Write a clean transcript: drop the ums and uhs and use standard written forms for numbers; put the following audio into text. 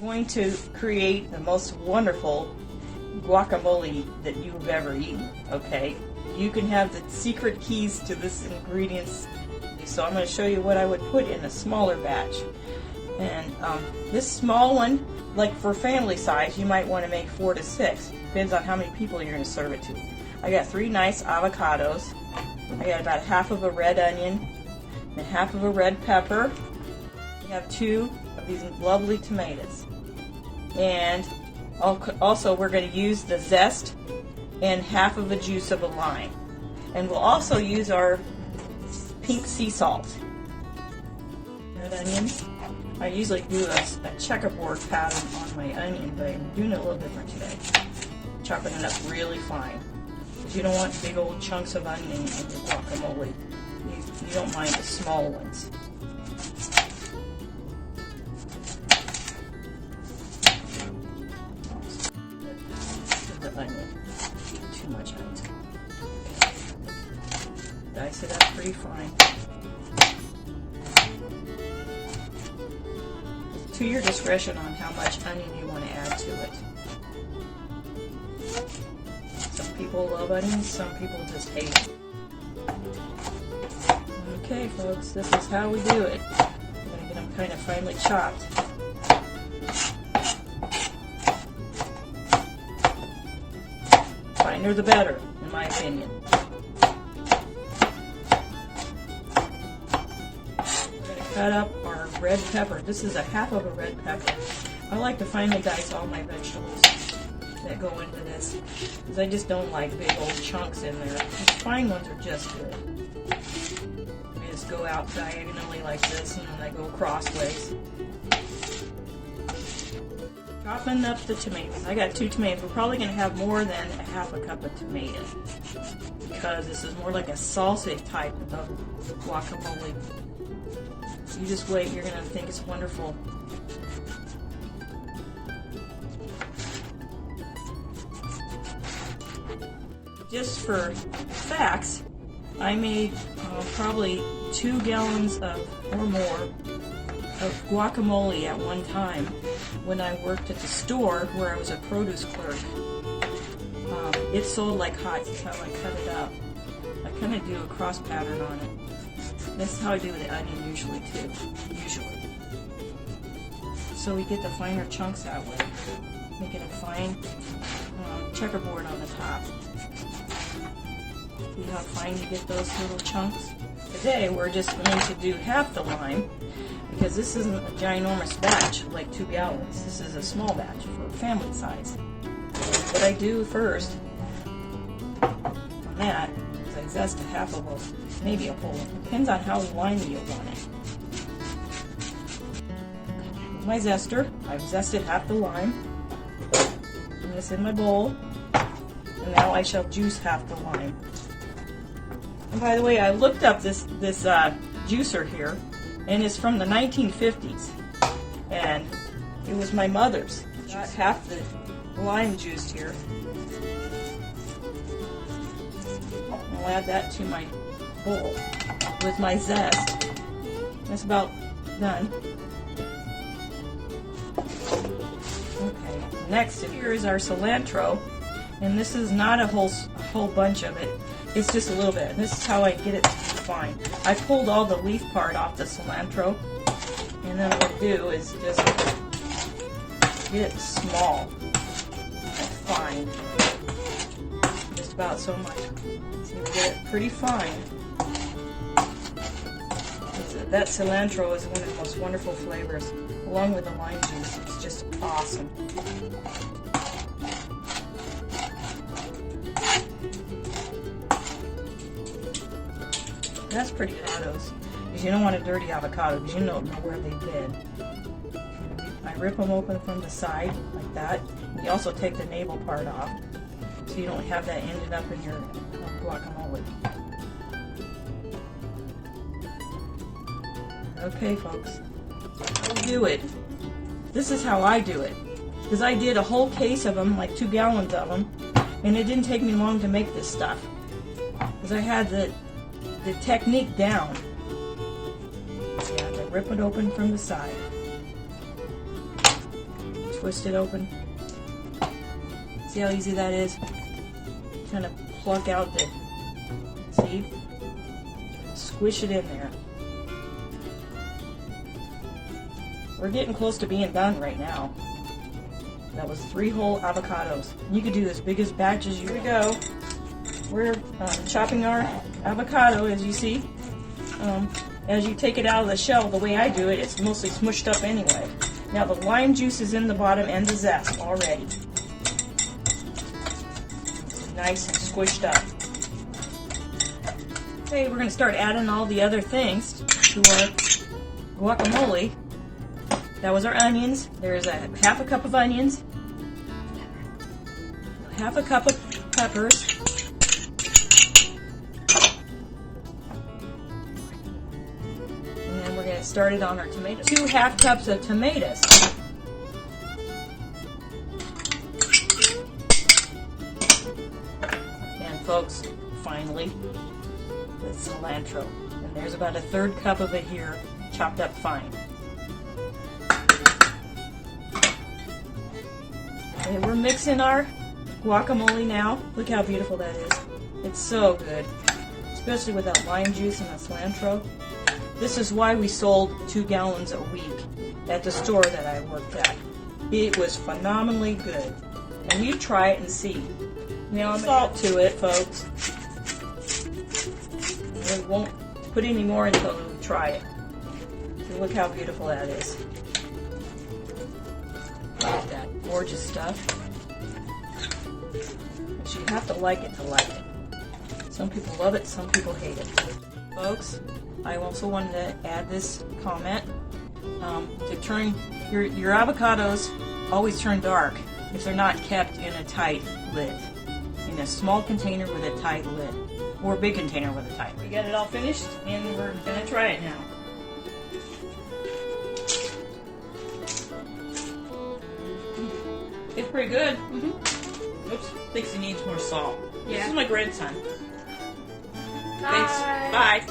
Going to create the most wonderful guacamole that you've ever eaten, okay? You can have the secret keys to this ingredients. So I'm going to show you what I would put in a smaller batch. And this small one, like for family size, you might want to make 4 to 6. Depends on how many people you're going to serve it to. I got 3 nice avocados. I got about half of a red onion and half of a red pepper. I have 2 of these lovely tomatoes. And also we're going to use the zest and half of the juice of a lime. And we'll also use our pink sea salt. Red onion. I usually do a checkerboard pattern on my onion, but I'm doing it a little different today. Chopping it up really fine. Because you don't want big old chunks of onion in your guacamole. You don't mind the small ones. The onion. Too much onion. Dice it up pretty fine. To your discretion on how much onion you want to add to it. Some people love onions, some people just hate it. Okay folks, this is how we do it. I'm going to get them kind of finely chopped. Finer the better, in my opinion. We're going to cut up our red pepper. This is a half of a red pepper. I like to finely dice all my vegetables that go into this, because I just don't like big old chunks in there. The fine ones are just good. I just go out diagonally like this, and then I go crossways. Chopping up the tomatoes. I got 2 tomatoes. We're probably going to have more than a half a cup of tomatoes, because this is more like a salsa type of guacamole. You just wait, you're going to think it's wonderful. Just for facts, I made probably 2 gallons or more of guacamole at one time when I worked at the store where I was a produce clerk. It sold like hot until I cut it up. I kind of do a cross pattern on it. That's how I do the onion usually too. So we get the finer chunks that way, making a fine checkerboard on the top. See how fine you get those little chunks? Today we're just going to do half the lime, because this isn't a ginormous batch like 2 gallons. This is a small batch for family size. What I do first on that is I zest a half of a, maybe a whole. Depends on how limey you want it. With my zester, I've zested half the lime. Put this in my bowl, and now I shall juice half the lime. And by the way, I looked up this juicer here, and it's from the 1950s, and it was my mother's. Got half the lime juice here. I'll add that to my bowl with my zest. That's about done. Okay, next here is our cilantro, and this is not a whole bunch of it. It's just a little bit. This is how I get it fine. I pulled all the leaf part off the cilantro, and then what I do is just get it small and fine. Just about so much. So you get it pretty fine. That cilantro is one of the most wonderful flavors, along with the lime juice. It's just awesome. That's pretty avocados, because you don't want a dirty avocado, because you don't know where they've been. I rip them open from the side like that. You also take the navel part off, so you don't have that ended up in your guacamole. Okay, folks, I'll do it. This is how I do it, because I did a whole case of them, like 2 gallons of them, and it didn't take me long to make this stuff, because I had the technique down. You have to rip it open from the side. twist it open. See how easy that is? Kind of pluck out the, see? Squish it in there. We're getting close to being done right now. That was 3 whole avocados. You could do as big as batch as you. Here we go. We're chopping our avocado, as you see. As you take it out of the shell, the way I do it, it's mostly smushed up anyway. Now the lime juice is in the bottom and the zest already. It's nice and squished up. Okay, we're going to start adding all the other things to our guacamole. That was our onions. There's a half a cup of onions, half a cup of peppers, and then we're going to start it on our tomatoes. 2 half cups of tomatoes. And folks, finally, the cilantro. And there's about a 1/3 cup of it here, chopped up fine. Okay, we're mixing our guacamole now. Look how beautiful that is. It's so good, especially with that lime juice and the cilantro. This is why we sold 2 gallons a week at the store that I worked at. It was phenomenally good. And you try it and see. Now salt to it, folks. We won't put any more until we try it. So look how beautiful that is. Look at that gorgeous stuff. But you have to like it to like it. Some people love it, some people hate it. Folks, I also wanted to add this comment. To turn your avocados always turn dark if they're not kept in a tight lid. In a small container with a tight lid. Or a big container with a tight lid. We got it all finished and we're going to try it now. It's pretty good. Oops, thinks he needs more salt. Yeah. This is my grandson. Bye. Thanks. Bye.